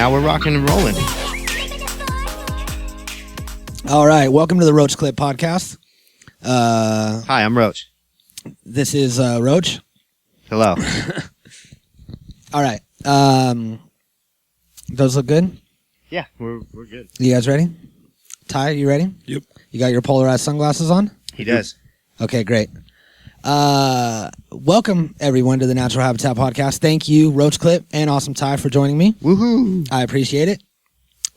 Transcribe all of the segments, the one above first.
now we're rocking and rolling. All right, welcome to the RoAch Clip podcast. Hi, I'm RoAch. This is RoAch. Hello. All right. Those look good? Yeah, we're good. You guys ready? Ty, you ready? Yep. You got your polarized sunglasses on? He does. Okay, great. Welcome, everyone, to the Natural Habitat podcast. Thank you, RoAch Clip and Awesome Ty, for joining me. Woohoo! I appreciate it.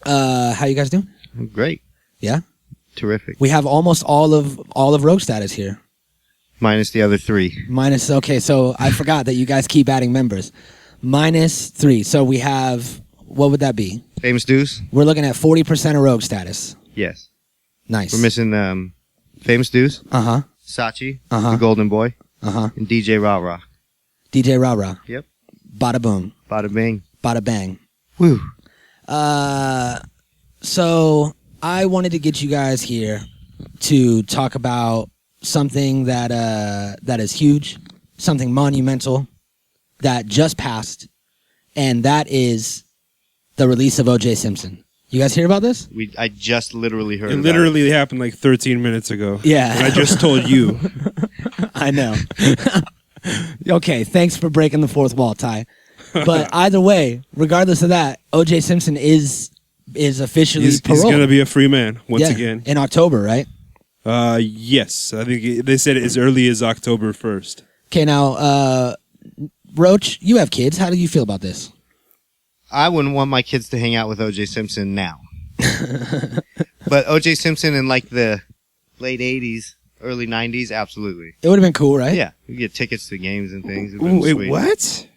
How you guys doing? Great. Yeah? Terrific. We have almost all of RoAch status here. Minus the other three. Okay, so I forgot that you guys keep adding members. -3. So we have, what would that be? Famous Deuce? We're looking at 40% of RoAch status. Yes. Nice. We're missing Famous Deuce, Uh-huh. Sachi, Uh-huh. the Golden Boy, Uh-huh. and DJ RoAch. DJ RoAch. Yep. Bada boom. Bada bing. Bada bang. Woo. So I wanted to get you guys here to talk about something that is huge, something monumental that just passed, and that is the release of O.J. Simpson. You guys hear about this? I just literally heard It about literally happened like 13 minutes ago. Yeah. And I just told you. I know. Okay, thanks for breaking the fourth wall, Ty. But either way, regardless of that, O.J. Simpson is officially He's paroled. going to be a free man once again. In October, right? Yes. I think they said as early as October 1st. Okay, now, RoAch, you have kids. How do you feel about this? I wouldn't want my kids to hang out with O.J. Simpson now. But O.J. Simpson in like the late 80s, early 90s, absolutely. It would have been cool, right? Yeah. You get tickets to games and things. It'd Ooh, been wait, sweet. what?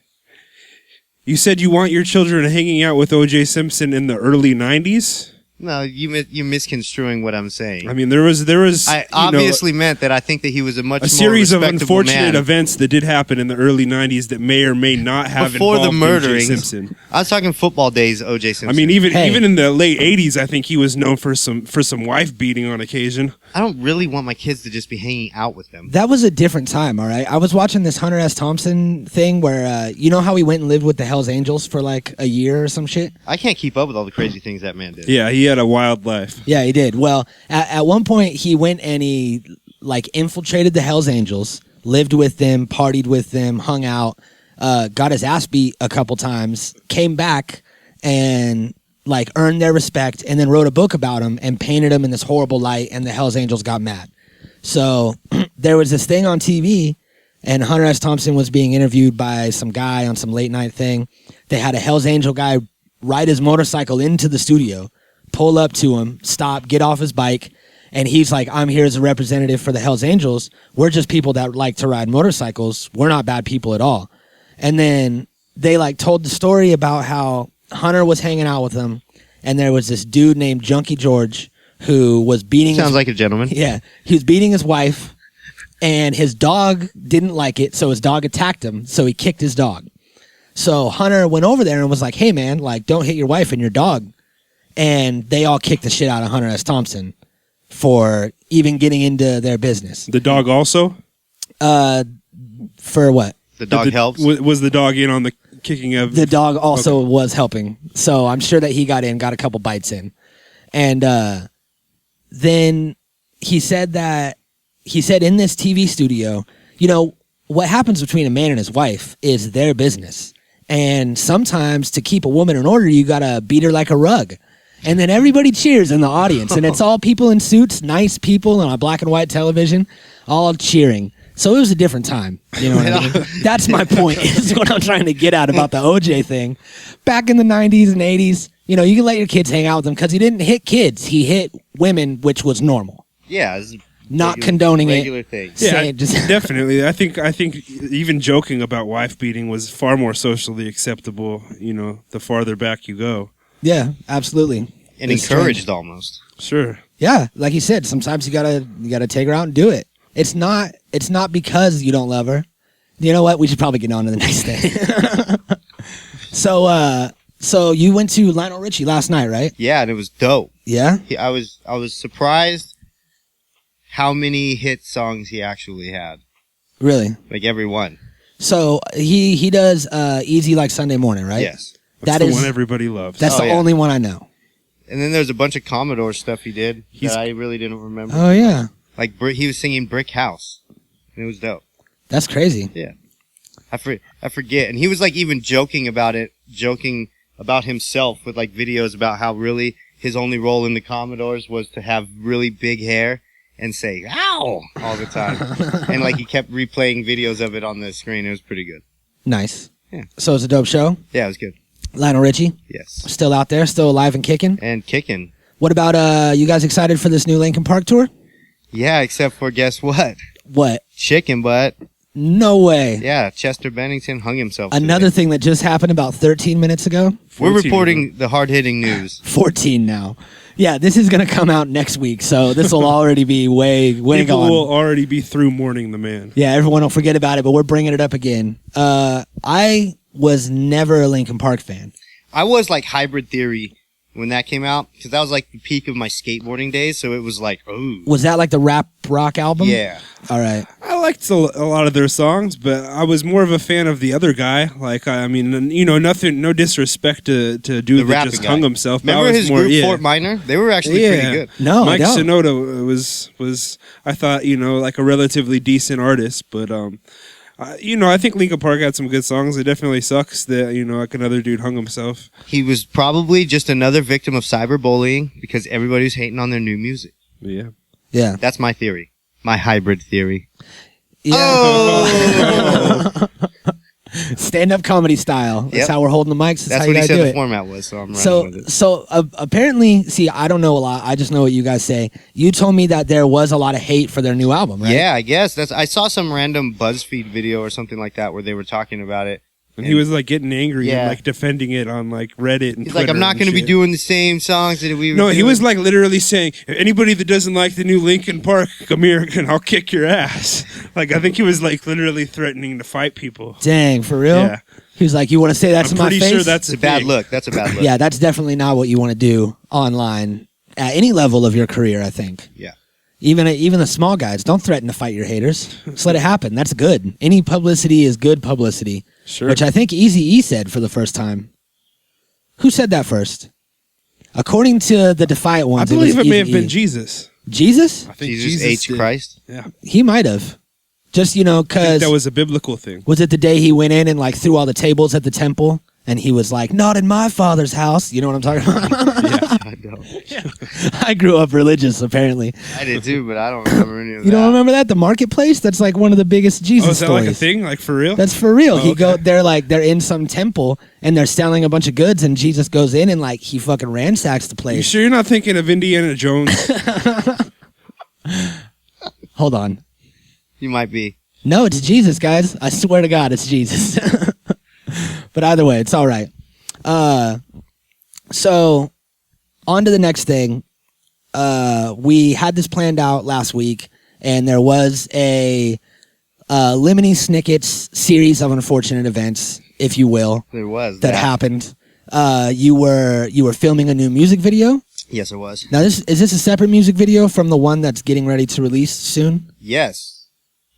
You said you want your children hanging out with O.J. Simpson in the early 90s? No, you misconstruing what I'm saying. I mean, there was I obviously meant that I think that he was a much more series of respectable unfortunate man. events that did happen in the early 90s that may or may not have Before the involved O.J. murderings. Simpson. I was talking football days, O.J. Simpson. I mean, even Hey. in the late 80s, I think he was known for some wife beating on occasion. I don't really want my kids to just be hanging out with them. That was a different time, all right? I was watching this Hunter S. Thompson thing where, you know how he went and lived with the Hells Angels for like a year or some shit? I can't keep up with all the crazy things that man did. Yeah, he had a wild life. Yeah, he did. Well, at one point, he went and he like infiltrated the Hells Angels, lived with them, partied with them, hung out, got his ass beat a couple times, came back and like earned their respect, and then wrote a book about him and painted him in this horrible light, and the Hells Angels got mad. So there was this thing on TV, and Hunter S. Thompson was being interviewed by some guy on some late night thing. They had a Hells Angel guy ride his motorcycle into the studio, pull up to him, stop, get off his bike, and he's like, I'm here as a representative for the Hells Angels. We're just people that like to ride motorcycles. We're not bad people at all. And then they like told the story about how Hunter was hanging out with them, and there was this dude named Junkie George who was beating Sounds like a gentleman. Yeah, he was beating his wife, and his dog didn't like it, so his dog attacked him, so he kicked his dog. So Hunter went over there and was like, hey man, like, don't hit your wife and your dog. And they all kicked the shit out of Hunter S. Thompson for even getting into their business. The dog also? For what? The dog helps. Was the dog in on the kicking of... The dog also was helping. So I'm sure that he got a couple bites in. And then he said in this TV studio, you know, what happens between a man and his wife is their business. And sometimes to keep a woman in order, you got to beat her like a rug. And then everybody cheers in the audience. And it's all people in suits, nice people on a black and white television, all cheering. So it was a different time. You know what I mean? That's my point, is what I'm trying to get at about the OJ thing. Back in the 90s and 80s, you know, you can let your kids hang out with him because he didn't hit kids. He hit women, which was normal. Yeah. It's Not condoning regular it. thing. Yeah, Saying just definitely. I think even joking about wife beating was far more socially acceptable, you know, the farther back you go. Yeah, absolutely. And It's encouraged strange. almost. Sure. Yeah, like you said, sometimes you gotta take her out and do it. It's not because you don't love her. You know what? We should probably get on to the next thing. So you went to Lionel Richie last night, right? Yeah, and it was dope. Yeah. I was surprised how many hit songs he actually had. Really? Like every one. So he does Easy Like Sunday Morning, right? Yes. That's the one everybody loves. That's the only one I know. And then there's a bunch of Commodore stuff he did that I really didn't remember. Oh, yeah. Like, he was singing Brick House. And it was dope. That's crazy. Yeah. I forget. And he was, like, even joking about himself with, like, videos about how really his only role in the Commodores was to have really big hair and say, ow, all the time. And, like, he kept replaying videos of it on the screen. It was pretty good. Nice. Yeah. So it's a dope show? Yeah, it was good. Lionel Richie? Yes. Still out there, still alive and kicking? And kicking. What about, you guys excited for this new Linkin Park tour? Yeah, except for guess what? What? Chicken butt. No way. Yeah, Chester Bennington hung himself. Another today. thing that just happened about 13 minutes ago? We're reporting the hard-hitting news. 14 now. Yeah, this is going to come out next week, so this will already be way People gone. will already be through mourning the man. Yeah, everyone will forget about it, but we're bringing it up again. I was never a Linkin Park fan. I was like Hybrid Theory when that came out, because that was like the peak of my skateboarding days, so it was like, oh. Was that like the rap rock album? Yeah. All right. I liked a lot of their songs, but I was more of a fan of the other guy. Like, I mean, you know, no disrespect to dude The that rapping just guy. hung himself. but I Remember was his more, group, yeah. Fort Minor? They were actually pretty good. No, Mike I don't. Shinoda was I thought, you know, like a relatively decent artist, but you know, I think Linkin Park had some good songs. It definitely sucks that, you know, like another dude hung himself. He was probably just another victim of cyberbullying because everybody was hating on their new music. But yeah. Yeah. That's my theory. My hybrid theory. Yeah. Oh! Stand-up comedy style. That's Yep. how we're holding the mics. That's how That's you what he gotta said do the it. format was, so I'm running with it. So apparently, see, I don't know a lot. I just know what you guys say. You told me that there was a lot of hate for their new album, right? Yeah, I guess. I saw some random BuzzFeed video or something like that where they were talking about it. And he was like getting angry Yeah. and like defending it on like Reddit and He's Twitter like, I'm not and going to be shit. doing the same songs that we were No, doing. he was like literally saying, anybody that doesn't like the new Linkin Park, come here and I'll kick your ass. Like, I think he was like literally threatening to fight people. Dang, for real? Yeah. He was like, you want to say that I'm to my pretty face? sure that's It's a bad look. That's a bad look. Yeah, that's definitely not what you want to do online at any level of your career, I think. Yeah. Even the small guys, don't threaten to fight your haters. Just let it happen. That's good. Any publicity is good publicity. Sure. Which I think Eazy-E said for the first time. Who said that first? According to the Defiant I ones, believe was it may have Eazy-E. been Jesus. Jesus? I think Jesus H. did. Christ. Yeah. He might have. Just, you know, I think because that was a biblical thing. was it the day he went in and like threw all the tables at the temple? And he was like, not in my father's house. You know what I'm talking about? I know. I grew up religious, apparently. I did too, but I don't remember any of that. You don't remember that? The marketplace? That's like one of the biggest Jesus Oh, is that stories. like a thing? Like for real? That's for real. Oh, okay. They're in some temple and they're selling a bunch of goods and Jesus goes in and like he fucking ransacks the You place. sure you're not thinking of Indiana Jones? Hold on. You might be. No, it's Jesus, guys. I swear to God, it's Jesus. But either way, it's all right. So on to the next thing. We had this planned out last week, and there was a Lemony Snicket's series of unfortunate events, if you will, There was that happened. You were filming a new music video. Yes, it was. Now, is this a separate music video from the one that's getting ready to release soon? Yes.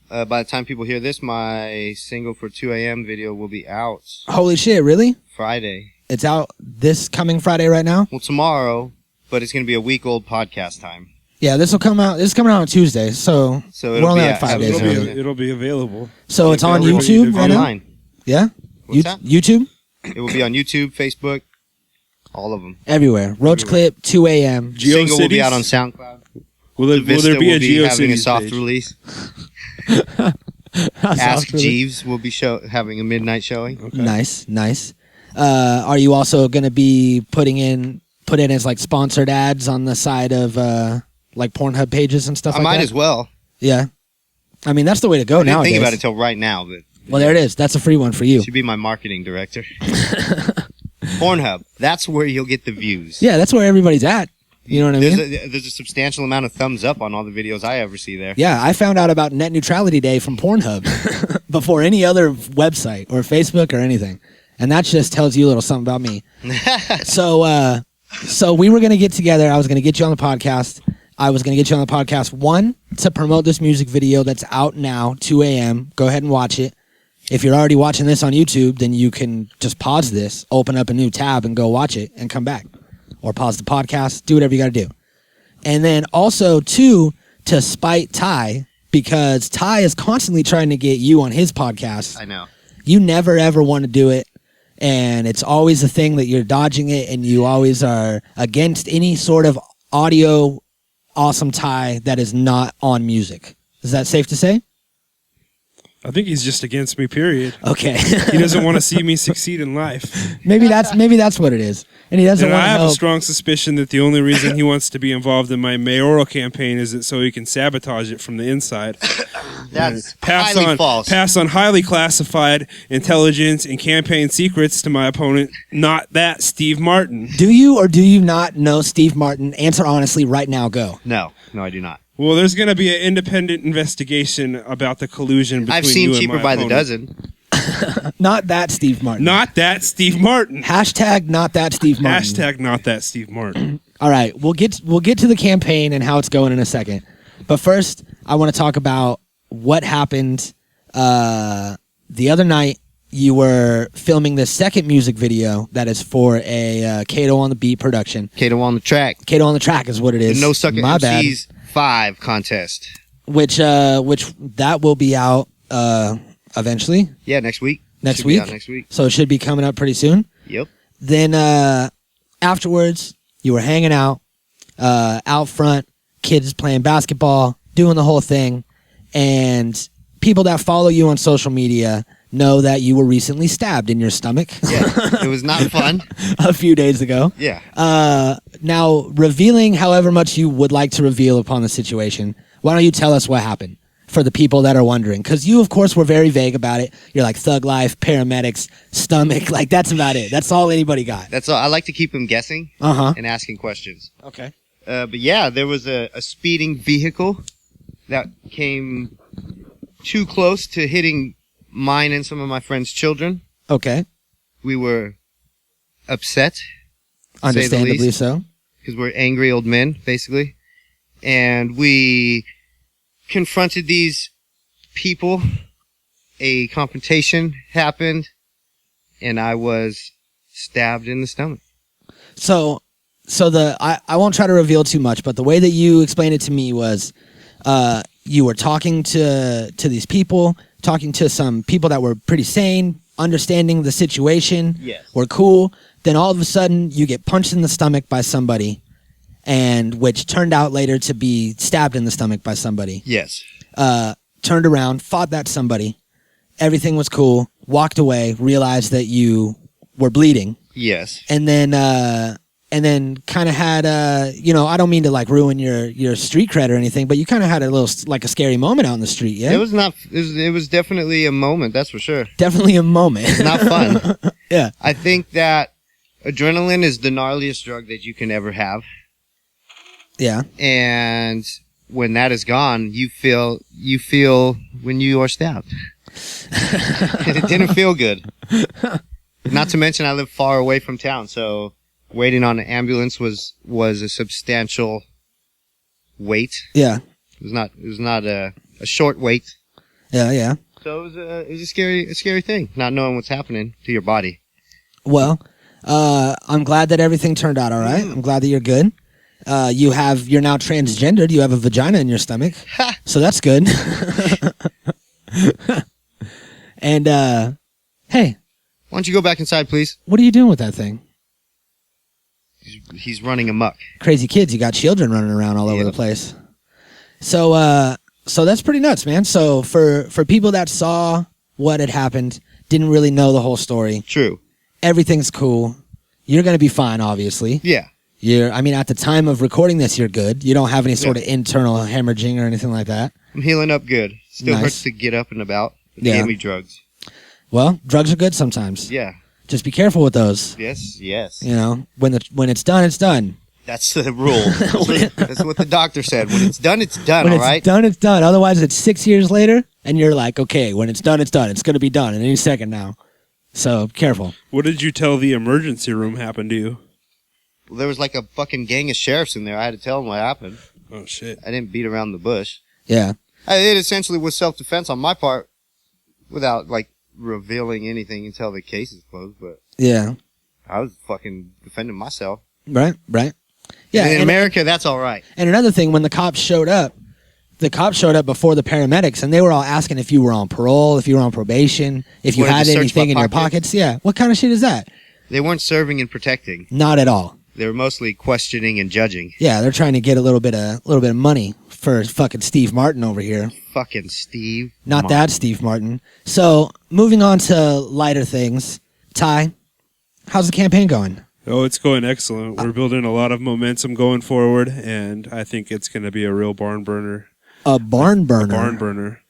By the time people hear this, my single for 2 a.m. video will be out Holy shit! Really? Friday. It's out this coming Friday right now. Well, tomorrow, but it's going to be a week old podcast time. Yeah, this will come out. This is coming out on Tuesday, so So we're it'll only be like 5 out- days it'll be early. It'll be available. So it's on It'll be YouTube right now. Online. Yeah, What's that? YouTube It will be on YouTube, Facebook, all of them. everywhere. Roach clip 2 a.m. Single will be GeoCities? out on SoundCloud. Will The Vista there be a will be having a GeoCities soft page? release. Soft Ask release. Jeeves will be having a midnight showing. Okay. Nice. Are you also going to be put in as like sponsored ads on the side of like Pornhub pages and stuff I like might that? as well. Yeah. I mean, that's the way to go I didn't nowadays. think about it till right now, but Well, there it is. That's a free one for you. should be my marketing director. Pornhub. That's where you'll get the views. Yeah, that's where everybody's at. You know what I mean? There's a substantial amount of thumbs up on all the videos I ever see there. Yeah, I found out about Net Neutrality Day from Pornhub before any other website or Facebook or anything. And that just tells you a little something about me. So we were going to get together. I was going to get you on the podcast. I was going to get you on the podcast, one, to promote this music video that's out now, 2 a.m. Go ahead and watch it. If you're already watching this on YouTube, then you can just pause this, open up a new tab, and go watch it and come back. Or pause the podcast, do whatever you got to do. And then also, too, to spite Ty, because Ty is constantly trying to get you on his podcast. I know. You never, ever want to do it. And it's always a thing that you're dodging it, and you always are against any sort of audio awesome Ty that is not on music. Is that safe to say? I think he's just against me, period. Okay. He doesn't want to see me succeed in life. Maybe that's what it is. And he doesn't And want I to have help. a strong suspicion that the only reason he wants to be involved in my mayoral campaign is that so he can sabotage it from the inside. That's highly false. Pass on highly classified intelligence and campaign secrets to my opponent, not that Steve Martin. Do you or do you not know Steve Martin? Answer honestly right now. Go. No, I do not. Well, there's going to be an independent investigation about the collusion between I've seen you and Cheaper my by the opponent. Dozen. Not that Steve Martin. Not that Steve Martin. Hashtag not that Steve Martin. Hashtag not that Steve Martin. All right, we'll get to the campaign and how it's going in a second. But first, I want to talk about what happened the other night. You were filming the second music video that is for a Cato on the Beat production. Kato on the track. Cato on the Track is what it is. The No Sucker My bad. MCs 5 contest. Which that will be out eventually. Yeah, next week. Next Should be week? out next week. So it should be coming up pretty soon. Yep. Then afterwards, you were hanging out out front, kids playing basketball, doing the whole thing, and people that follow you on social media know that you were recently stabbed in your stomach. Yeah, it was not fun. A few days ago. Yeah. Now, revealing however much you would like to reveal upon the situation, why don't you tell us what happened for the people that are wondering? Because you, of course, were very vague about it. You're like thug life, paramedics, stomach. Like, that's about it. That's all anybody got. That's all. I like to keep them guessing Uh-huh. and asking questions. Okay. But yeah, there was a speeding vehicle that came too close to hitting mine and some of my friends' children. Okay. We were upset, Understandably least. so. because we're angry old men, basically. And we confronted these people. A confrontation happened, and I was stabbed in the stomach. So I won't try to reveal too much, but the way that you explained it to me was you were talking to these people, talking to some people that were pretty sane, understanding the situation, Yes. were cool. Then all of a sudden you get punched in the stomach by somebody, and which turned out later to be stabbed in the stomach by somebody. Yes. Turned around, fought that somebody. Everything was cool. Walked away, realized that you were bleeding. Yes. And then kind of had I don't mean to like ruin your street cred or anything, but you kind of had a little like a scary moment out in the street. Yeah, It was not. It was definitely a moment. That's for sure. definitely a moment. Not fun. Yeah. I think that adrenaline is the gnarliest drug that you can ever have, Yeah. and when that is gone, you feel when you are stabbed. And it didn't feel good. Not to mention, I live far away from town, so waiting on an ambulance was a substantial wait. Yeah. It was not a short wait. Yeah. Yeah. So it was a scary thing, not knowing what's happening to your body. Well, I'm glad that everything turned out all right. I'm glad that you're good. You're now transgendered. You have a vagina in your stomach, so that's good. And hey, Why don't you go back inside, please? what are you doing with that thing? He's running amok. Crazy kids. You got children running around all over Yep. the place. So that's pretty nuts, man. So for people that saw what had happened, didn't really know the whole story, True. everything's cool. You're going to be fine, obviously. Yeah. At the time of recording this, you're good. You don't have any sort of internal hemorrhaging or anything like that. I'm healing up good. Still Nice. hurts to get up and about. They Yeah. gave me drugs. Well, drugs are good sometimes. Yeah. Just be careful with those. Yes. Yes. You know, when it's done, it's done. That's the rule. That's what the doctor said. When it's done, it's done. When All it's right. done, it's done. Otherwise, it's 6 years later, and you're like, okay, when it's done, it's done. It's going to be done in any second now. So careful. What did you tell the emergency room happened to you? Well, there was like a fucking gang of sheriffs in there. I had to tell them what happened. Oh, shit. I didn't beat around the bush. Yeah. It essentially was self-defense on my part, without like revealing anything until the case is closed, but Yeah. I was fucking defending myself. Right. Yeah. And in America, that's all right. And another thing, when the cops showed up before the paramedics, and they were all asking if you were on parole, if you were on probation, if you Wanted to had search anything my in your pockets. pockets. Yeah. What kind of shit is that? They weren't serving and protecting. Not at all. They were mostly questioning and judging. Yeah, they're trying to get a little bit of money for fucking Steve Martin over here. Fucking Steve. Not that Steve Martin. So, moving on to lighter things. Ty, how's the campaign going? Oh, it's going excellent. We're building a lot of momentum going forward, and I think it's going to be a real barn burner. A barn burner. Barn burner.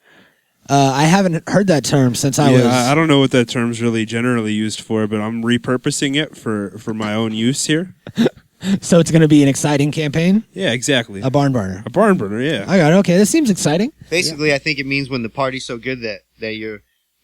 I haven't heard that term since I was. I don't know what that term's really generally used for, but I'm repurposing it for my own use here. So it's going to be an exciting campaign? Yeah, exactly. A barn burner. A barn burner, yeah. I got it. Okay, this seems exciting. Basically, I think it means when the party's so good that your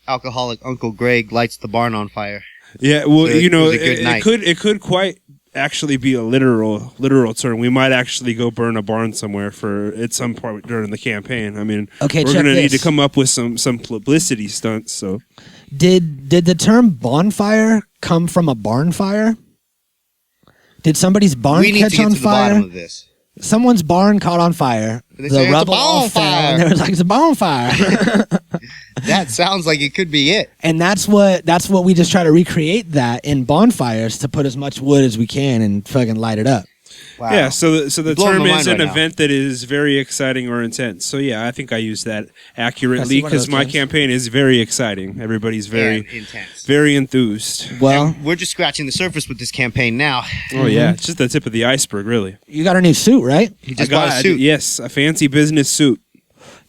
alcoholic Uncle Greg lights the barn on fire. Yeah, well, So you know, it was a good night. it could quite actually be a literal term. We might actually go burn a barn somewhere at some point during the campaign. I mean, Okay, we're check gonna need this. to come up with some publicity stunts. So Did the term bonfire come from a barn fire? Did somebody's barn We need catch to get on to the fire? bottom of this. Someone's barn caught on fire. They The say, "It's a rubble all fell, bonfire." and they was like, "It's a bonfire." That sounds like it could be it. And that's what we just try to recreate that in bonfires to put as much wood as we can and fucking light it up. Wow. yeah, so the Blowing term my is mind an right now. event that is very exciting or intense. So yeah, I think I use that accurately one of those because my terms. campaign is very exciting. Everybody's And very intense. very enthused. Well, And we're just scratching the surface with this campaign now. Oh yeah, it's just the tip of the iceberg, really. you got a new suit, right? He just bought a suit. Yes, a fancy business suit.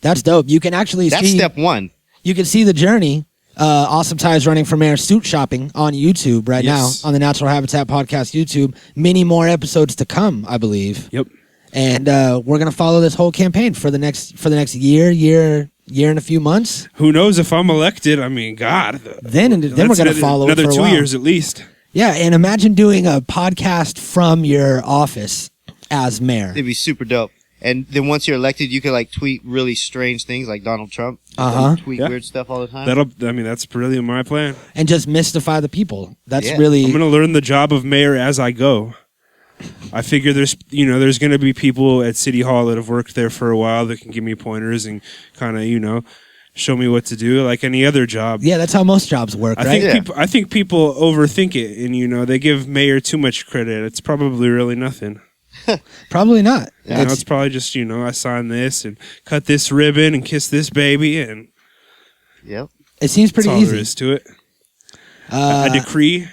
That's dope. You can actually That's see. step one. You can see the journey. Awesome Ties Running for Mayor suit shopping on YouTube right Yes. now on the Natural Habitat Podcast YouTube. Many more episodes to come, I believe. Yep. And we're gonna follow this whole campaign for the next year and a few months. Who knows if I'm elected? I mean, God. Then we're gonna follow another it for a 2 while. years at least. Yeah, and imagine doing a podcast from your office as mayor. It'd be super dope. And then once you're elected, you could like tweet really strange things like Donald Trump. Uh-huh. Tweet Yeah. weird stuff all the time. That's brilliant. My plan. And just mystify the people. That's Yeah. really I'm going to learn the job of mayor as I go. I figure there's going to be people at City Hall that have worked there for a while that can give me pointers and kind of, show me what to do like any other job. yeah, that's how most jobs work, right? I think people overthink it and they give mayor too much credit. It's probably really nothing. Probably not. It's probably just, I signed this and cut this ribbon and kiss this baby and Yep. It seems pretty that's all there easy. is to it. A decree.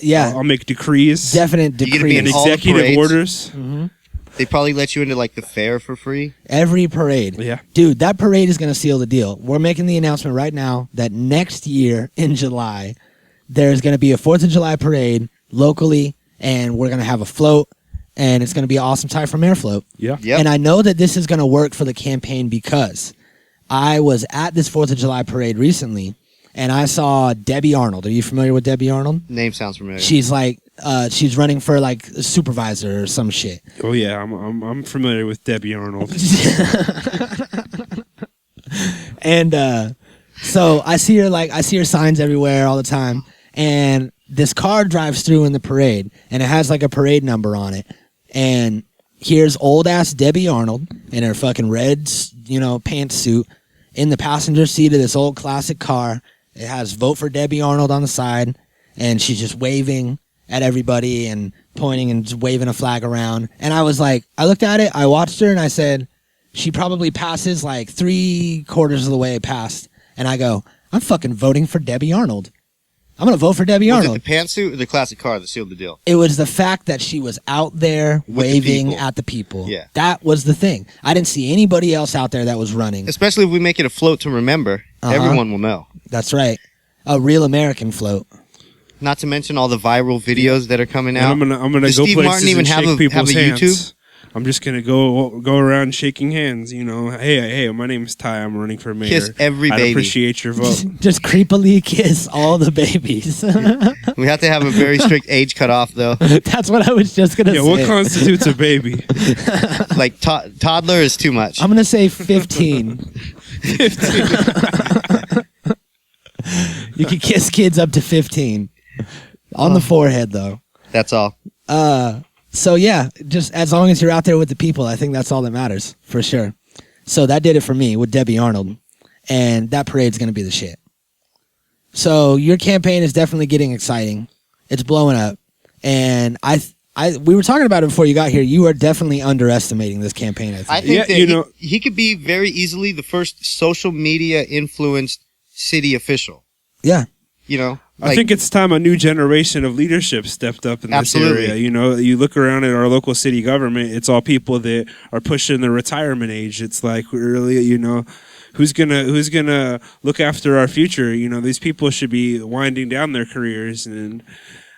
Yeah, I'll make decrees. definite You gotta decree. be And in all the executive parades. orders. They probably let you into like the fair for free. Every parade. Yeah. Dude, that parade is going to seal the deal. We're making the announcement right now that next year in July, there's going to be a 4th of July parade locally, and we're going to have a float, and it's going to be an awesome tie for Mayor float. Yeah. Yep. And I know that this is going to work for the campaign because I was at this 4th of July parade recently, and I saw Debbie Arnold. Are you familiar with Debbie Arnold? Name sounds familiar. She's like, she's running for like a supervisor or some shit. Oh yeah, I'm familiar with Debbie Arnold. And so I see her signs everywhere all the time. And this car drives through in the parade, and it has like a parade number on it. And here's old ass Debbie Arnold in her fucking red, pantsuit in the passenger seat of this old classic car. It has "Vote for Debbie Arnold" on the side, and she's just waving at everybody and pointing and just waving a flag around. And I was like, I looked at it, I watched her, and I said, she probably passes like 3/4 of the way past. And I go, I'm fucking voting for Debbie Arnold. I'm going to vote for Debbie Was Arnold. it the pantsuit or the classic car that sealed the deal? It was the fact that she was out there With the waving people. at the people. Yeah. That was the thing. I didn't see anybody else out there that was running. Especially if we make it a float to remember, Uh-huh. everyone will know. That's right. A real American float. Not to mention all the viral videos that are coming And out. I'm gonna Does go Steve places Martin even and have shake a people's hands. YouTube? I'm just gonna go around shaking hands. Hey, my name's Ty. I'm running for mayor. Kiss every I baby. appreciate your vote. Just creepily kiss all the babies. We have to have a very strict age cutoff, though. That's what I was just going to Yeah, say. what constitutes a baby? Like toddler is too much. I'm going to say 15. You can kiss kids up to 15 on the forehead, though. That's all. So yeah, just as long as you're out there with the people, I think that's all that matters for sure. So that did it for me with Debbie Arnold, and that parade's going to be the shit. So your campaign is definitely getting exciting. It's blowing up, and we were talking about it before you got here. You are definitely underestimating this campaign. I think that he could be very easily the first social media influenced city official. Yeah, I think it's time a new generation of leadership stepped up in this area. You look around at our local city government, it's all people that are pushing the retirement age. It's like really, who's gonna look after our future? These people should be winding down their careers, and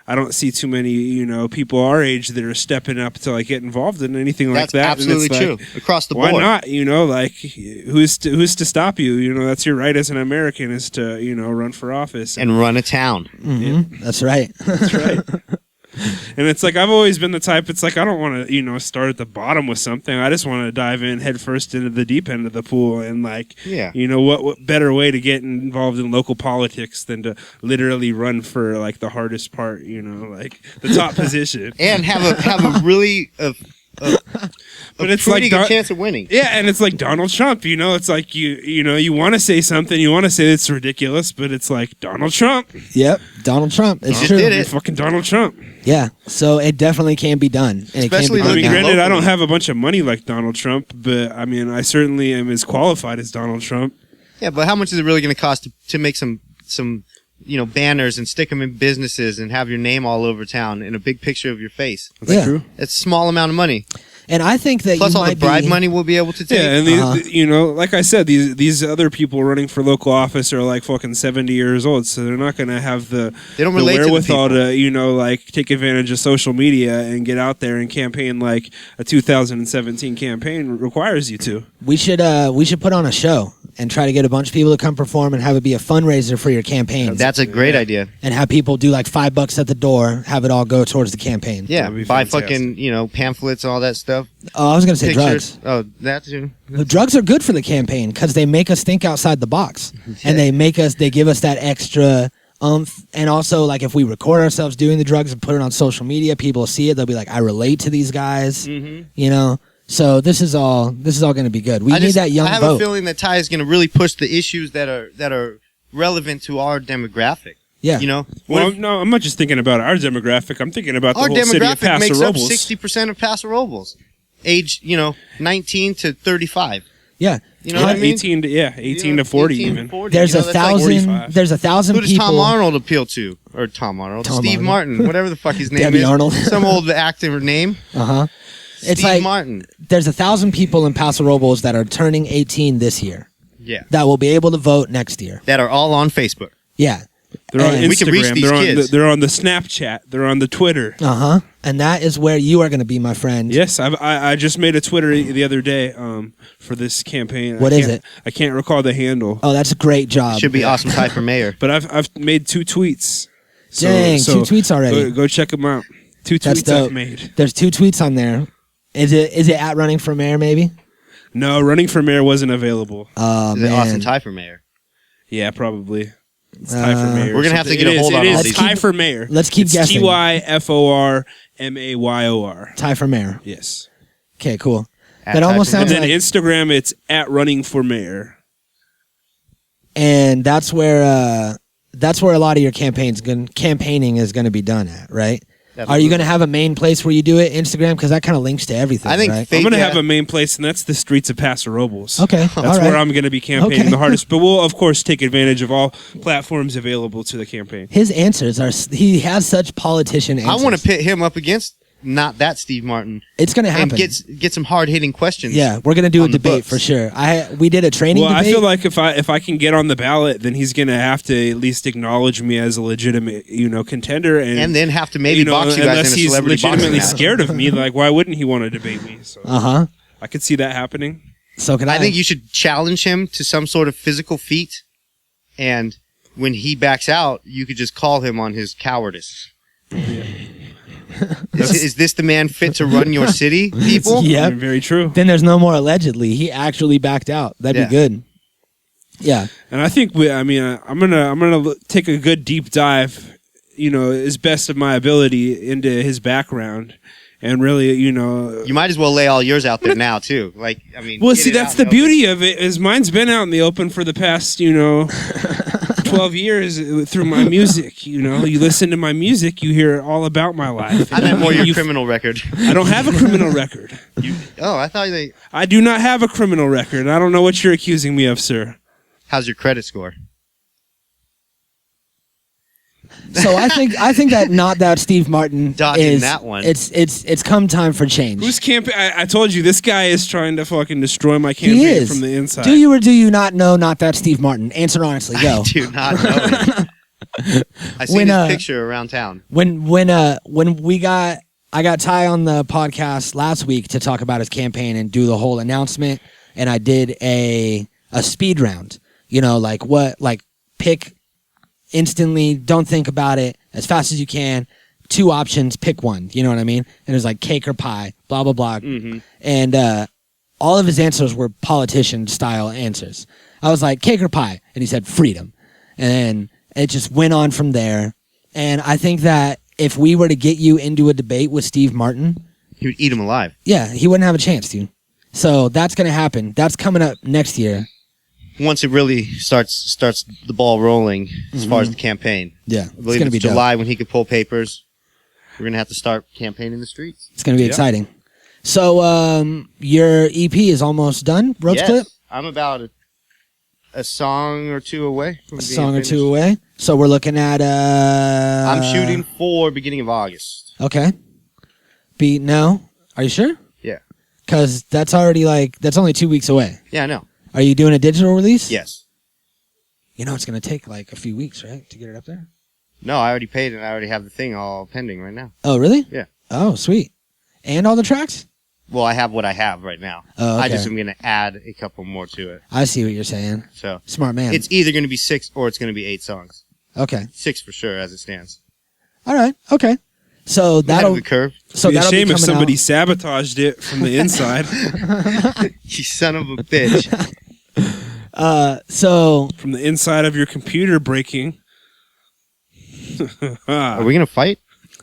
I don't see too many, people our age that are stepping up to like get involved in anything like that. That's absolutely true. Across the board. Why not? Who's to stop you? That's your right as an American is to, run for office and run a town. Mm-hmm. Yeah. That's right. That's right. And it's like I've always been the type. It's like I don't want to, start at the bottom with something. I just want to dive in head first into the deep end of the pool. And what better way to get involved in local politics than to literally run for like the hardest part, like the top position, and have a really but it's pretty good chance of winning. Yeah, and it's like Donald Trump. It's like you want to say something, you want to say it's ridiculous, but it's like Donald Trump. Yep, Donald Trump. It's true. You're fucking Donald Trump. Yeah, so it definitely can be done. And especially, granted, I don't have a bunch of money like Donald Trump, but I certainly am as qualified as Donald Trump. Yeah, but how much is it really going to cost to make some banners and stick them in businesses and have your name all over town and a big picture of your face? That's true. It's a small amount of money. And I think that plus all the bribe money we'll be able to take. Yeah, and like I said, these other people running for local office are like fucking 70 years old, so they're not going to have the wherewithal to take advantage of social media and get out there and campaign like a 2017 campaign requires you to. We should put on a show and try to get a bunch of people to come perform and have it be a fundraiser for your campaign. That's a great idea. And have people do like $5 at the door, have it all go towards the campaign. Yeah, buy fucking pamphlets, all that stuff. Oh, I was going to say drugs. Oh, that too. Drugs are good for the campaign because they make us think outside the box, and they give us that extra and also like if we record ourselves doing the drugs and put it on social media, people will see it. They'll be like, I relate to these guys. So this is all going to be good. We need that young vote. I have a feeling that Ty is going to really push the issues that are relevant to our demographic. Yeah. I'm not just thinking about our demographic. I'm thinking about the whole city of Paso Robles. Our demographic makes up 60% of Paso Robles, age 19 to 35. Yeah. You know what I mean? 18 to 40 even. 40, there's 1,000. There's 1,000 people. Who does Tom Arnold appeal to? Or Tom Arnold? Steve Martin, whatever the fuck his name Debbie is. Arnold. Some old actor name. It's Steve like Martin. There's 1,000 people in Paso Robles that are turning 18 this year. Yeah. That will be able to vote next year. That are all on Facebook. Yeah. They're on Instagram. We can reach these kids. They're on the Snapchat. They're on the Twitter. And that is where you are going to be, my friend. Yes, I just made a Twitter the other day for this campaign. What is it? I can't recall the handle. Oh, that's a great job. Should be Awesome Ty for mayor. But I've made 2 tweets. Dang, 2 tweets already. Go check them out. 2 tweets I've made. There's 2 tweets on there. Is it at running for mayor maybe? No, running for mayor wasn't available. Is it Awesome Ty for mayor? Yeah, probably. It's Ty for mayor. We're gonna have to get a hold on all these. Ty for mayor. Let's keep guessing. TYFORMAYOR. Ty for mayor. Yes. Okay, cool. At That almost sounds And then like Instagram, it's at running for mayor. and that's where a lot of your campaigning is going to be done at, right? Are you going to have a main place where you do it, Instagram? Because that kind of links to everything. I think right? I'm going to have a main place, and that's the streets of Paso Robles. Okay, that's where I'm going to be campaigning the hardest. But we'll, of course, take advantage of all platforms available to the campaign. His answers he has such politician answers. I want to pit him up against not that Steve Martin. It's going to happen. And get some hard hitting questions. Yeah, we're going to do a debate for sure. We did a training debate. I feel like if I can get on the ballot, then he's going to have to at least acknowledge me as a legitimate, contender, and then have to maybe box you guys in a celebrity boxing match. Unless he's legitimately scared of me, like why wouldn't he want to debate me? So I could see that happening. So can I? I think you should challenge him to some sort of physical feat, and when he backs out, you could just call him on his cowardice. Yeah. Is this the man fit to run your city, people? Yeah, very true. Then there's no more allegedly. He actually backed out. That'd be good. Yeah. And I think I'm gonna take a good deep dive, as best of my ability into his background, and really, You might as well lay all yours out there now too. Well, see, that's the beauty of it. Is mine's been out in the open for the past, 12 years through my music. You listen to my music, you hear all about my life. I meant more your criminal record. I don't have a criminal record. I thought I do not have a criminal record. I don't know what you're accusing me of, sir. How's your credit score? So I think that not that Steve Martin Dodging is that one. It's come time for change. Who's campaign? I told you this guy is trying to fucking destroy my He campaign is. from the inside. Do you or do you not know not that Steve Martin? Answer honestly. Go. I do not know. I seen his picture around town. I got Ty on the podcast last week to talk about his campaign and do the whole announcement, and I did a speed round. Pick instantly, don't think about it, as fast as you can. 2 options, pick one. You know what I mean? And it was like cake or pie, blah, blah, blah. Mm-hmm. And all of his answers were politician-style answers. I was like, cake or pie? And he said freedom. And then it just went on from there. And I think that if we were to get you into a debate with Steve Martin... He would eat him alive. Yeah, he wouldn't have a chance, dude. So that's going to happen. That's coming up next year. Once it really starts the ball rolling as far as the campaign. Yeah, I believe it's July when he could pull papers. We're going to have to start campaigning in the streets. It's going to be exciting. So your EP is almost done, Roach Clip? I'm about a song or two away from a song or two away. So we're looking at... I'm shooting for beginning of August. Okay. No? Are you sure? Yeah. Because that's already that's only 2 weeks away. Yeah, I know. Are you doing a digital release? Yes. It's going to take a few weeks, right, to get it up there? No, I already paid and I already have the thing all pending right now. Oh, really? Yeah. Oh, sweet. And all the tracks? Well, I have what I have right now. Oh, okay. I just am going to add a couple more to it. I see what you're saying. So smart man. It's either going to be 6 or it's going to be 8 songs. Okay. 6 for sure as it stands. All right. Okay. So that'll the curve. So It'd be a that'll shame be if coming somebody out. sabotaged it from the inside. You son of a bitch. So From the inside of your computer breaking. Are we going to fight?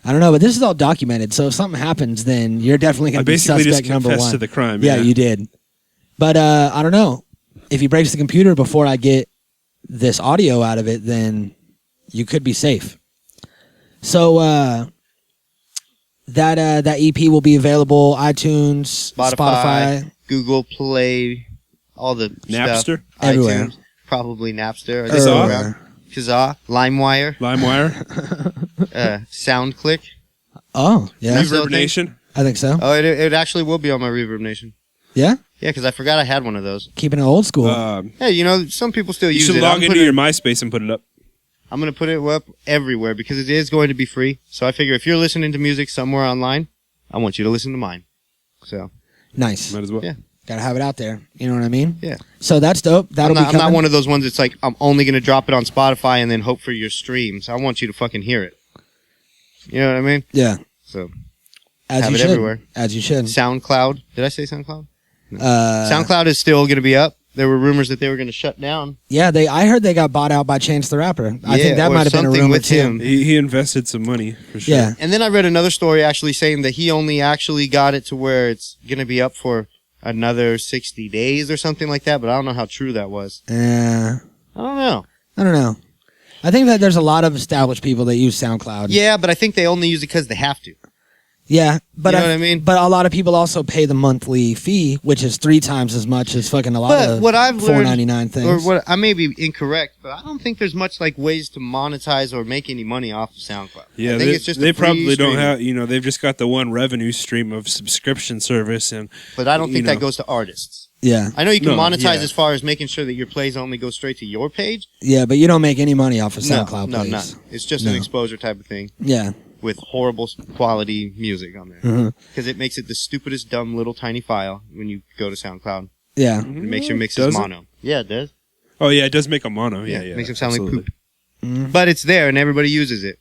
I don't know, but this is all documented. So if something happens, then you're definitely going I to be basically suspect just number confessed one. to the crime. Yeah, you did. But I don't know. If he breaks the computer before I get this audio out of it, then you could be safe. So that EP will be available iTunes, Spotify, Google Play, all the Napster? stuff. Everywhere. iTunes, probably Napster. Are they Kazaa? still around? Kazaa, LimeWire, LimeWire. SoundClick. Oh, yeah. Reverb Reverb Nation. I think so. Oh, it actually will be on my Reverb Nation. Yeah? Yeah, because I forgot I had one of those. Keeping it old school. Hey, some people still You use should it. log into your MySpace and put it up. I'm going to put it up everywhere because it is going to be free. So I figure if you're listening to music somewhere online, I want you to listen to mine. So Nice. Might as well. Yeah. Gotta have it out there. You know what I mean? Yeah. So that's dope. That'll I'm be coming. not one of those ones that's like, I'm only going to drop it on Spotify and then hope for your streams. I want you to fucking hear it. You know what I mean? Yeah. So As have you it should. everywhere. As you should. SoundCloud. Did I say SoundCloud? No. SoundCloud is still going to be up. There were rumors that they were going to shut down. Yeah, I heard they got bought out by Chance the Rapper. I think that or might have been a something rumor with too. him. He invested some money for sure. Yeah. And then I read another story actually saying that he only actually got it to where it's going to be up for another 60 days or something like that, but I don't know how true that was. I I don't know. I think that there's a lot of established people that use SoundCloud. Yeah, but I think they only use it because they have to. Yeah, but You know what I mean? But a lot of people also pay the monthly fee, which is 3 times as much as fucking a lot But of what I've learned, $4.99 things. or what I may be incorrect, but I don't think there's much like ways to monetize or make any money off of SoundCloud. Yeah, I think it's just they a free probably don't streaming. have, they've just got the one revenue stream of subscription service. But I don't think you know. that goes to artists. Yeah, I know you can No, monetize yeah. as far as making sure that your plays only go straight to your page. yeah, but you don't make any money off of SoundCloud no, plays. none. It's just No. an exposure type of thing Yeah, with horrible quality music on there. Mhm. Because it makes it the stupidest, dumb little tiny file when you go to SoundCloud. yeah. It makes your mixes Does it? mono. Yeah, it does. Oh, yeah, it does make a mono. Yeah, yeah. It makes them sound absolutely. like poop. Mhm. But it's there and everybody uses it.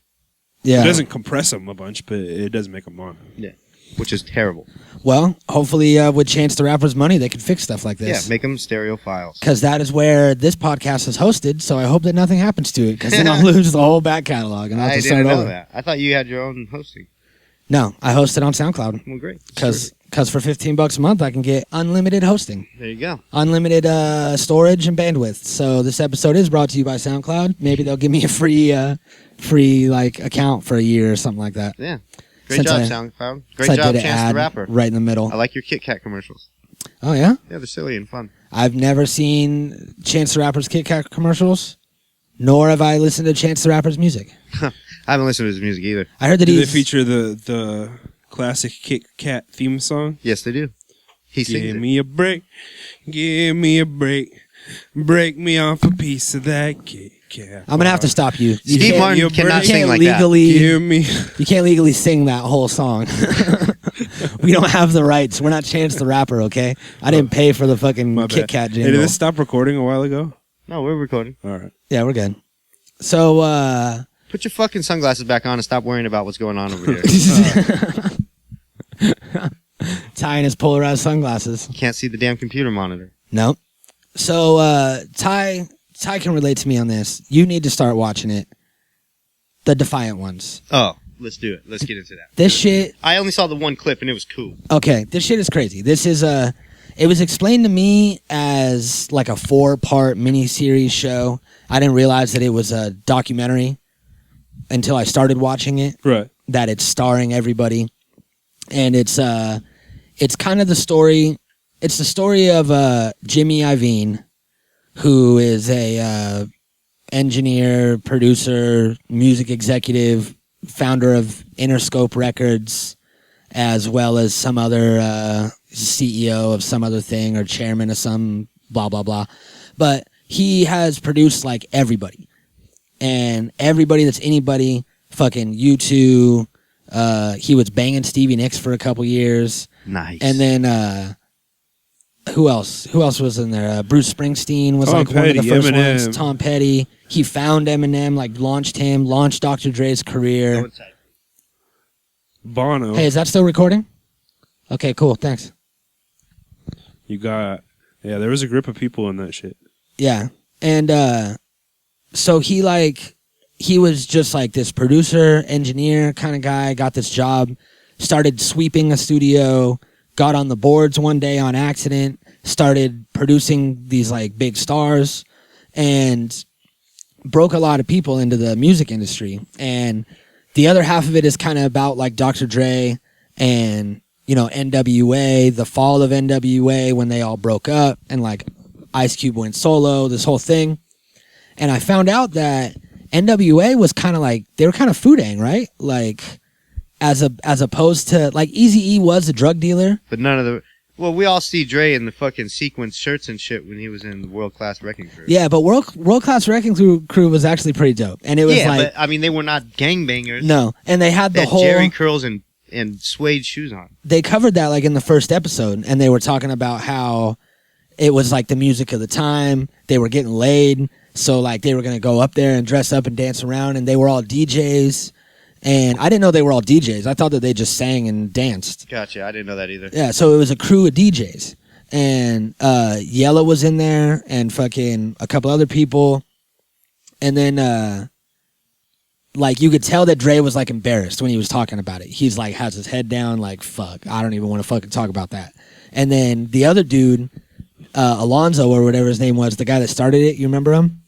Yeah. It doesn't compress them a bunch, but it does make a mono. which is terrible. Well, hopefully with Chance the Rapper's money, they can fix stuff like this. Yeah, make them stereo files. Because that is where this podcast is hosted, so I hope that nothing happens to it, because then I'll lose the whole back catalog. And I'll have I to start didn't know over. that. I thought you had your own hosting. No, I host it on SoundCloud. Well, great. Because for $15 a month, I can get unlimited hosting. There you go. Unlimited storage and bandwidth. So this episode is brought to you by SoundCloud. Maybe they'll give me a free like account for a year or something like that. Yeah. Great Since job, I- SoundCloud. Great Since I job, did an Chance the ad Rapper. right in the middle. I like your Kit Kat commercials. Oh, yeah? Yeah, they're silly and fun. I've never seen Chance the Rapper's Kit Kat commercials, nor have I listened to Chance the Rapper's music. I haven't listened to his music either. I heard that Do they he's... feature the classic Kit Kat theme song? Yes, they do. He sings Give it. me a break. Give me a break. Break me off a piece of that Kit Kat. I'm going to have to stop you. You Steve can't- Martin you cannot can't sing like that. Give me. You can't legally sing that whole song. We don't have the rights. We're not Chance the Rapper, okay? I didn't pay for the fucking My Kit bad. Kat Hey, jingle. did this stop recording a while ago? No, we're recording. All right. Yeah, we're good. So, Put your fucking sunglasses back on and stop worrying about what's going on over here. Ty and his polarized sunglasses. Can't see the damn computer monitor. Nope. So, Ty can relate to me on this. You need to start watching it. The Defiant Ones. Oh, let's do it. Let's get into that. This shit... I only saw the one clip and it was cool. Okay, this shit is crazy. This is it was explained to me as like a 4-part miniseries show. I didn't realize that it was a documentary until I started watching it. Right. That it's starring everybody, and it's kind of the story. It's the story of Jimmy Iovine, who is a engineer, producer, music executive, founder of Interscope Records, as well as some other CEO of some other thing or chairman of some blah, blah, blah. But he has produced like everybody. And everybody that's anybody, fucking U2, he was banging Stevie Nicks for a couple years. Nice. And then who else? Who else was in there? Bruce Springsteen was Tom like one of the Petty, first Eminem. ones. Tom Petty. He found Eminem, like launched Dr. Dre's career. Bono. Hey, is that still recording? Okay, cool. Thanks. You got. Yeah, there was a group of people in that shit. Yeah. And so he was just like this producer, engineer kind of guy, got this job, started sweeping a studio, got on the boards one day on accident, started producing these like big stars, and broke a lot of people into the music industry. And the other half of it is kind of about like Dr. Dre and, you know, NWA, the fall of NWA when they all broke up, and like Ice Cube went solo, this whole thing. And I found out that NWA was kind of like, they were kind of Foodang, right? Like, as opposed to, like, Eazy-E was a drug dealer. But none of the... Well, we all see Dre in the fucking sequence shirts and shit when he was in the World Class Wrecking Crew. Yeah, but World Class Wrecking Crew was actually pretty dope. And it was like... but, I mean, they were not gangbangers. No, and they had They the had whole... Jerry curls and suede shoes on. They covered that, like, in the first episode, and they were talking about how it was, like, the music of the time. They were getting laid, so, like, they were going to go up there and dress up and dance around, and they were all DJs. And I didn't know they were all DJs. I thought that they just sang and danced. Gotcha. I didn't know that either. Yeah, so it was a crew of DJs. And Yella was in there and fucking a couple other people. And then, like, you could tell that Dre was, like, embarrassed when he was talking about it. He's, like, has his head down, like, fuck, I don't even want to fucking talk about that. And then the other dude, Alonzo or whatever his name was, the guy that started it, you remember him?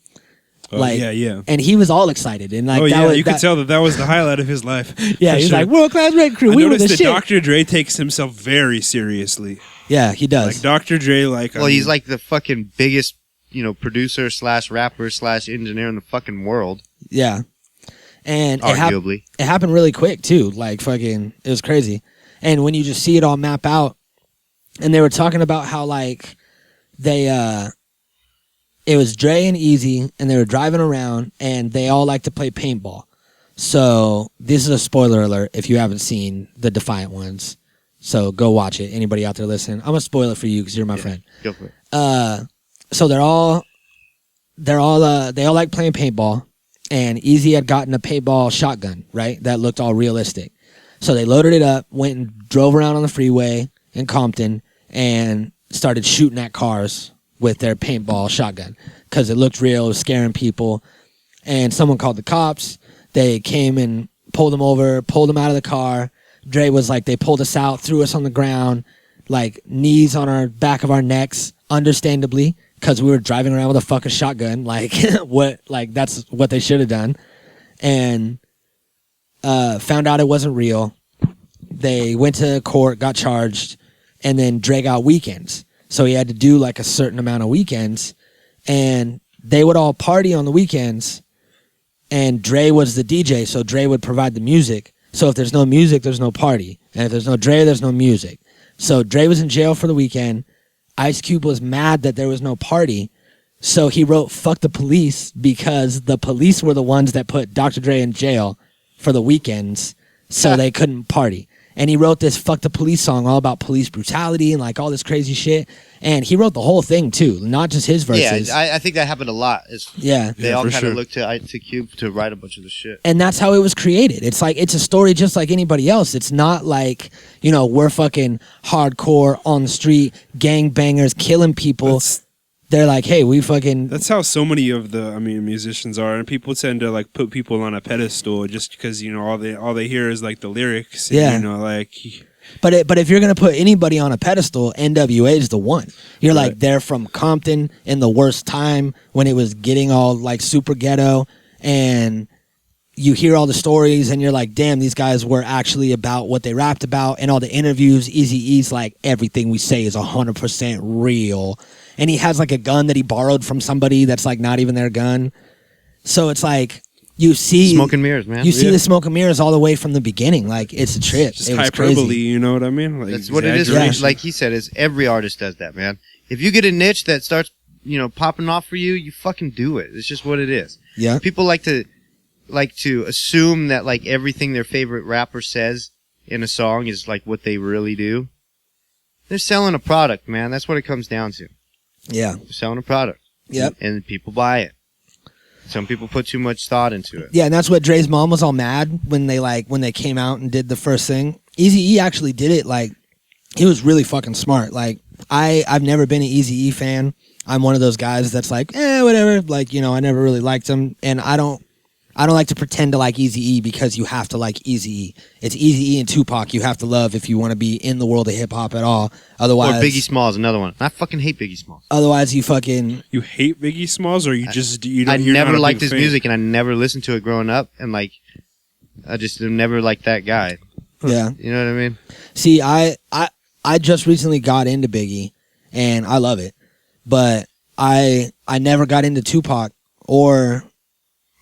Oh, Like, yeah. And he was all excited. And, like, Oh, that yeah, was, you could tell that was the highlight of his life. Yeah, For he's sure. like, World Class Wrecking Crew, I we were the noticed that shit. Dr. Dre takes himself very seriously. Yeah, he does. Like, Dr. Dre, like... Well, he's like the fucking biggest, you know, producer / rapper / engineer in the fucking world. Yeah. And Arguably. it happened really quick, too. Like, fucking, it was crazy. And when you just see it all map out, and they were talking about how, like, they, it was Dre and Easy, and they were driving around, and they all like to play paintball. So, this is a spoiler alert if you haven't seen the Defiant Ones. So, go watch it. Anybody out there listening? I'm going to spoil it for you because you're my friend. Go for it. So they all like playing paintball, and Easy had gotten a paintball shotgun, right? That looked all realistic. So they loaded it up, went and drove around on the freeway in Compton, and started shooting at cars with their paintball shotgun because it looked real. It was scaring people. And someone called the cops. They came and pulled him over, pulled him out of the car. Dre was like, they pulled us out, threw us on the ground, like knees on our back of our necks, understandably, because we were driving around with a fucking shotgun. Like, that's what they should have done. And found out it wasn't real. They went to court, got charged, and then Dre got weekends. So he had to do like a certain amount of weekends, and they would all party on the weekends, and Dre was the DJ, so Dre would provide the music. So if there's no music, there's no party. And if there's no Dre, there's no music. So Dre was in jail for the weekend. Ice Cube was mad that there was no party. So he wrote "Fuck the Police" because the police were the ones that put Dr. Dre in jail for the weekends so they couldn't party. And he wrote this "Fuck the Police" song all about police brutality and like all this crazy shit. And he wrote the whole thing too, not just his verses. Yeah, I think that happened a lot. They all kind of looked to Cube to write a bunch of the shit. And that's how it was created. It's like, it's a story just like anybody else. It's not like, you know, we're fucking hardcore on the street, gangbangers, killing people. They're like, hey, we fucking... That's how so many of the, musicians are. And people tend to, like, put people on a pedestal just because, you know, all they hear is, like, the lyrics. And, yeah. you know, like... But if you're going to put anybody on a pedestal, NWA is the one. You're right. Like, they're from Compton in the worst time when it was getting all, like, super ghetto. And you hear all the stories and you're like, damn, these guys were actually about what they rapped about. And all the interviews, Eazy-E's like, everything we say is 100% real. And he has, like, a gun that he borrowed from somebody that's, like, not even their gun. So it's like... You see smoke and mirrors, man. You see the smoke and mirrors all the way from the beginning. Like, it's a trip. Just hyperbole, crazy. You know what I mean? Like, that's what it is. Yeah. Like he said, is every artist does that, man. If you get a niche that starts, you know, popping off for you, you fucking do it. It's just what it is. Yeah. People like to assume that like everything their favorite rapper says in a song is like what they really do. They're selling a product, man. That's what it comes down to. Yeah. They're selling a product. Yep. And people buy it. Some people put too much thought into it. Yeah, and that's what Dre's mom was all mad when they came out and did the first thing. Eazy-E actually did it, like, he was really fucking smart. Like, I've never been an Eazy-E fan. I'm one of those guys that's like, whatever. Like, you know, I never really liked him. And I don't like to pretend to like Eazy-E because you have to like Eazy-E. It's Eazy-E and Tupac you have to love if you want to be in the world of hip-hop at all. Otherwise... Or Biggie Smalls, another one. I fucking hate Biggie Smalls. Otherwise, you fucking... You hate Biggie Smalls, or you just... I never liked his music, and I never listened to it growing up, and, like, I just never liked that guy. Yeah. You know what I mean? See, I just recently got into Biggie, and I love it. But I never got into Tupac or...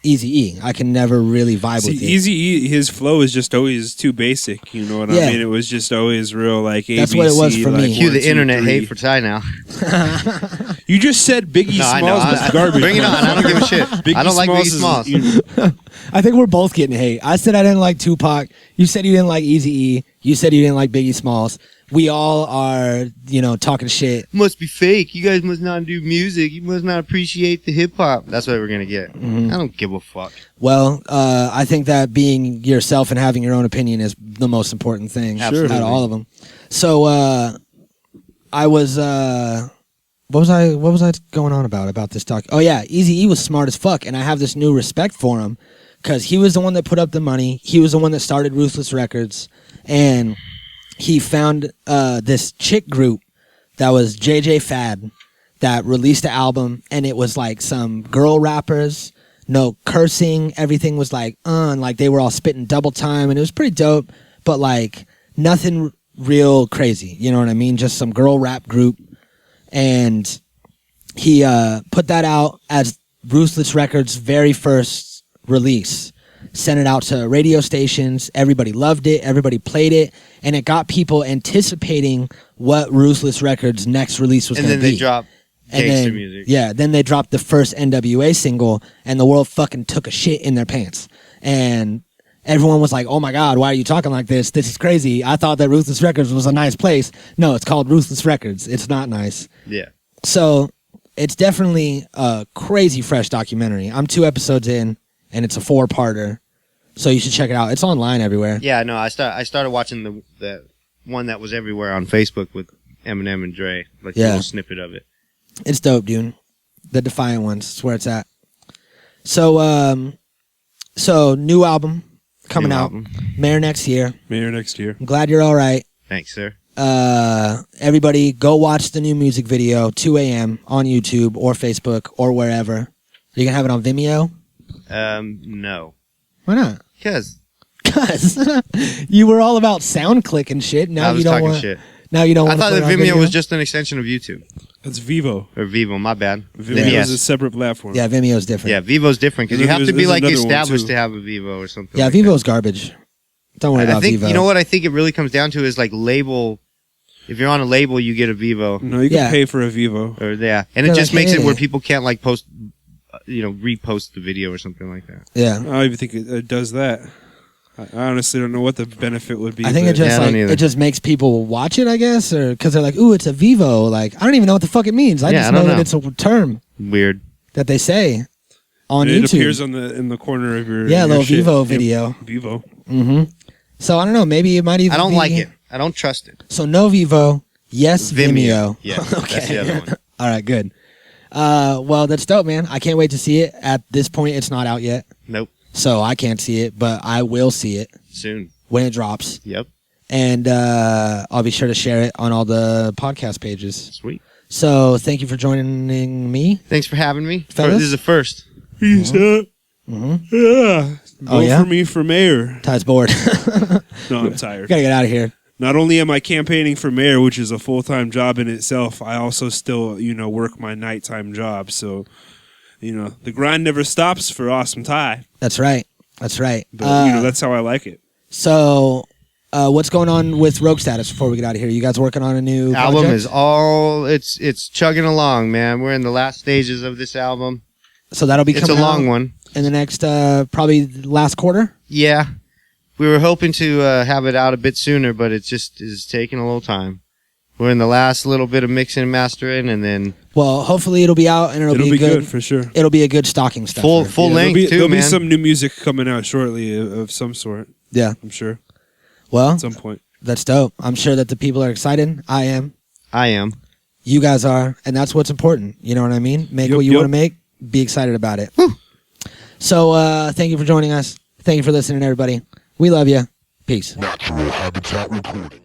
Eazy-E. I can never really vibe with it. Eazy-E, his flow is just always too basic. You know what I mean? It was just always real, like, ABC. That's what it was for me. Cue the internet hate for Ty now. You just said Biggie Smalls was garbage. Bring it on. I don't give a shit. I don't like Biggie Smalls. I think we're both getting hate. I said I didn't like Tupac. You said you didn't like Eazy-E. You said you didn't like Biggie Smalls. We all are, you know, talking shit. Must be fake. You guys must not do music. You must not appreciate the hip hop. That's what we're gonna get. Mm-hmm. I don't give a fuck. Well, I think that being yourself and having your own opinion is the most important thing out of all of them. So, I was, what was I going on about this talk? Oh yeah, Eazy-E was smart as fuck, and I have this new respect for him because he was the one that put up the money. He was the one that started Ruthless Records, and he found this chick group that was JJ Fad that released an album, and it was like some girl rappers, no cursing, everything was like, and like they were all spitting double time, and it was pretty dope, but like nothing real crazy, you know what I mean? Just some girl rap group, and he put that out as Ruthless Records' very first release. Sent it out to radio stations. Everybody loved it. Everybody played it. And it got people anticipating what Ruthless Records' next release was going to be. And then they dropped gangsta music. Yeah, then they dropped the first NWA single, and the world fucking took a shit in their pants. And everyone was like, oh my God, why are you talking like this? This is crazy. I thought that Ruthless Records was a nice place. No, it's called Ruthless Records. It's not nice. Yeah. So it's definitely a crazy fresh documentary. I'm 2 episodes in, and it's a 4-parter. So you should check it out. It's online everywhere. Yeah, no, I started watching the one that was everywhere on Facebook with Eminem and Dre, like a little snippet of it. It's dope, dude. The Defiant ones. That's where it's at. So, new album coming out. Mayor next year. I'm glad you're all right. Thanks, sir. Everybody, go watch the new music video, 2 a.m. on YouTube or Facebook or wherever. Are you gonna have it on Vimeo? No. Why not? Because you were all about SoundClick and shit. Now I was you don't talking want. shit. Now you don't. I want thought to that put it on Vimeo video? was just an extension of YouTube That's Vivo. or Vivo. My bad. Vimeo is a separate platform. Yeah, Vimeo's different. Yeah, Vivo's different because And you have to be there's like another one, established too. to have a Vivo or something. Yeah, like Vivo's garbage. Don't worry that. about I think Vivo. you know what I think it really comes down to is like label. If you're on a label, you get a Vivo. No, you can pay for a Vivo. Or and it just makes it where people can't like post, repost the video or something like that. Yeah. I don't even think it does that. I honestly don't know what the benefit would be. I think it just it just makes people watch it, I guess, or because they're like, "Ooh, it's a Vivo." Like, I don't even know what the fuck it means. I just know that it's a term Weird that they say on it YouTube. appears in the corner of your little shit. Vivo video. Vivo. Mm-hmm. So I don't know. Maybe it might even. I don't like it. I don't trust it. So no Vivo. Yes, Vimeo. Yeah. Okay. That's the other one. All right. Good. Well, that's dope, man. I can't wait to see it. At this point, it's not out yet. Nope. So I can't see it, but I will see it Soon when it drops. Yep. And I'll be sure to share it on all the podcast pages. Sweet. So thank you for joining me. Thanks for having me. Fellas? This is the first. Peace out. Mm-hmm. Yeah. Vote for me for mayor. Ty's bored. No, I'm tired. Gotta get out of here. Not only am I campaigning for mayor, which is a full-time job in itself, I also still, work my nighttime job. So, the grind never stops for Awesome Ty. That's right. That's right. But, that's how I like it. So, what's going on with Rogue Status before we get out of here? You guys working on a new album? Project? It's chugging along, man. We're in the last stages of this album. So that'll be coming out. It's a long one. In the next, probably last quarter? Yeah. We were hoping to have it out a bit sooner, but it just is taking a little time. We're in the last little bit of mixing and mastering, and then... Well, hopefully it'll be out, and it'll be good for sure. It'll be a good stocking stuffer. Full length, there'll man. be some new music coming out shortly of some sort. Yeah. I'm sure. Well, at some point. That's dope. I'm sure that the people are excited. I am. You guys are, and that's what's important. You know what I mean? Make what you want to make. Be excited about it. Woo. So, thank you for joining us. Thank you for listening, everybody. We love you. Peace. Natural Habitat Recording.